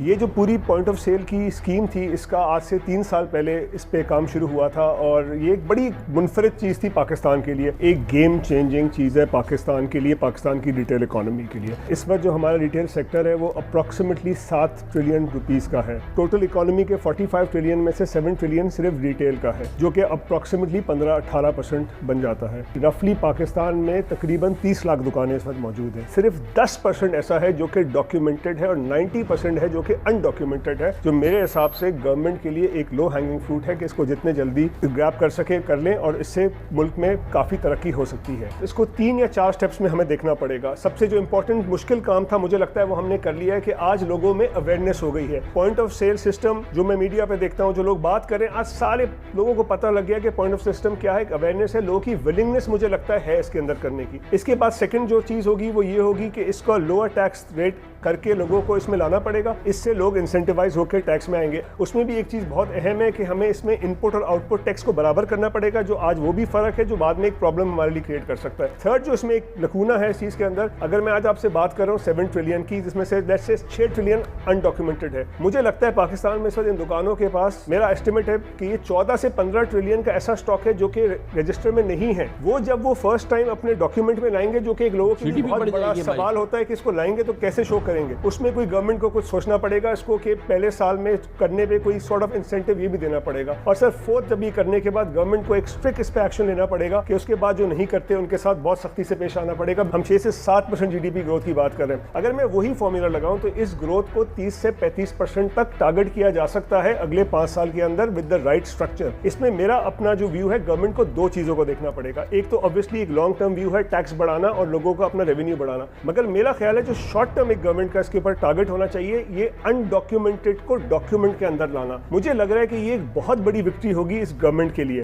ये जो पूरी पॉइंट ऑफ सेल की स्कीम थी, इसका आज से 3 साल पहले इस पे काम शुरू हुआ था और ये एक बड़ी मुनफरिद चीज़ थी पाकिस्तान के लिए। एक गेम चेंजिंग चीज़ है पाकिस्तान के लिए, पाकिस्तान की रिटेल इकोनॉमी के लिए। इस वक्त जो हमारा रिटेल सेक्टर है वो अप्रॉक्सीमेटली 7 ट्रिलियन रुपीज़ का है। टोटल इकोनॉमी के 45 ट्रिलियन में से 7 ट्रिलियन सिर्फ रिटेल का है, जो कि अप्रॉक्सीमेटली 15-18% बन जाता है। रफली पाकिस्तान में तकरीबन 30 लाख दुकानें इस वक्त मौजूद हैं। सिर्फ 10% ऐसा है जो कि डॉक्यूमेंटेड है और 90% है जो कि अनडॉक्यूमेंटेड है, जो मेरे हिसाब से गवर्नमेंट के लिए एक लो हैंगिंग फ्रूट है कि इसको जितने जल्दी ग्रैब कर सके कर लें और इससे मुल्क में काफ़ी तरक्की हो सकती है। इसको 3 या 4 स्टेप्स में हमें देखना पड़ेगा। सबसे जो इंपॉर्टेंट मुश्किल काम था, मुझे लगता है वो हमने कर लिया है कि आज लोगों में अवेयरनेस हो गई है। पॉइंट ऑफ सेल सिस्टम जो मैं मीडिया पे देखता हूँ, जो लोग बात कर रहे हैं, आज सारे लोगों को पता लग गया कि पॉइंट ऑफ सिस्टम क्या है। एक अवेयरनेस है, लोगों की विलिंगनेस मुझे लगता है इसके अंदर करने की। इसके बाद सेकंड जो चीज़ होगी वो ये होगी कि इसका लोअर टैक्स रेट करके लोगों को इसमें लाना पड़ेगा। इससे लोग इंसेंटिवाइज होकर टैक्स में आएंगे। उसमें भी एक चीज़ बहुत अहम है कि हमें इसमें इनपुट और आउटपुट टैक्स को बराबर करना पड़ेगा, जो आज वो भी फ़र्क है जो बाद में एक प्रॉब्लम हमारे लिए क्रिएट कर सकता है। थर्ड जो इसमें एक लकूना है इस चीज़ के अंदर, अगर मैं आज आपसे बात कर रहा हूँ 7 ट्रिलियन की, जिसमें से लेट्स से 6 ट्रिलियन अनडॉक्यूमेंटेड है। मुझे लगता है पाकिस्तान में इस वक्त इन दुकानों के पास, मेरा एस्टिमेट है कि ये 14 से 15 ट्रिलियन का ऐसा स्टॉक है जो कि रजिस्टर में नहीं है। वो जब वो फर्स्ट टाइम अपने डॉक्यूमेंट में लाएंगे, जो कि एक लोगों के लिए बहुत बड़ा सवाल होता है कि इसको लाएंगे तो कैसे शो करेंगे, उसमें कोई गवर्नमेंट को कुछ सोचना पड़ेगा इसको कि पहले साल में करने पे कोई सॉर्ट ऑफ इंसेंटिव ये भी देना पड़ेगा। और सर फोर्थ जब ये करने के बाद गवर्नमेंट को एक स्ट्रिक्ट इस पे एक्शन लेना पड़ेगा कि उसके बाद जो नहीं करते उनके साथ बहुत सख्ती से पेश आना पड़ेगा। हम 6 से 7% जीडीपी ग्रोथ की बात कर रहे हैं। अगर मैं वही फॉर्मूला लगाऊं तो इस ग्रोथ को 30 से 35% तक टारगेट किया जा सकता है अगले 5 साल के अंदर विद द राइट स्ट्रक्चर। इसमें मेरा अपना जो व्यू है, गवर्नमेंट को 2 चीजों को देखना पड़ेगा। एक तो ऑब्वियसली एक लॉन्ग टर्म व्यू है, टैक्स बढ़ाना और लोगों को अपना रेवेन्यू बढ़ाना, मगर मेरा ख्याल है जो शॉर्ट टर्म एक गवर्नमेंट का इसके ऊपर टारगेट होना चाहिए, ये अनडॉक्यूमेंटेड को डॉक्यूमेंट के अंदर लाना। मुझे लग रहा है कि ये एक बहुत बड़ी विक्ट्री होगी इस गवर्नमेंट के लिए।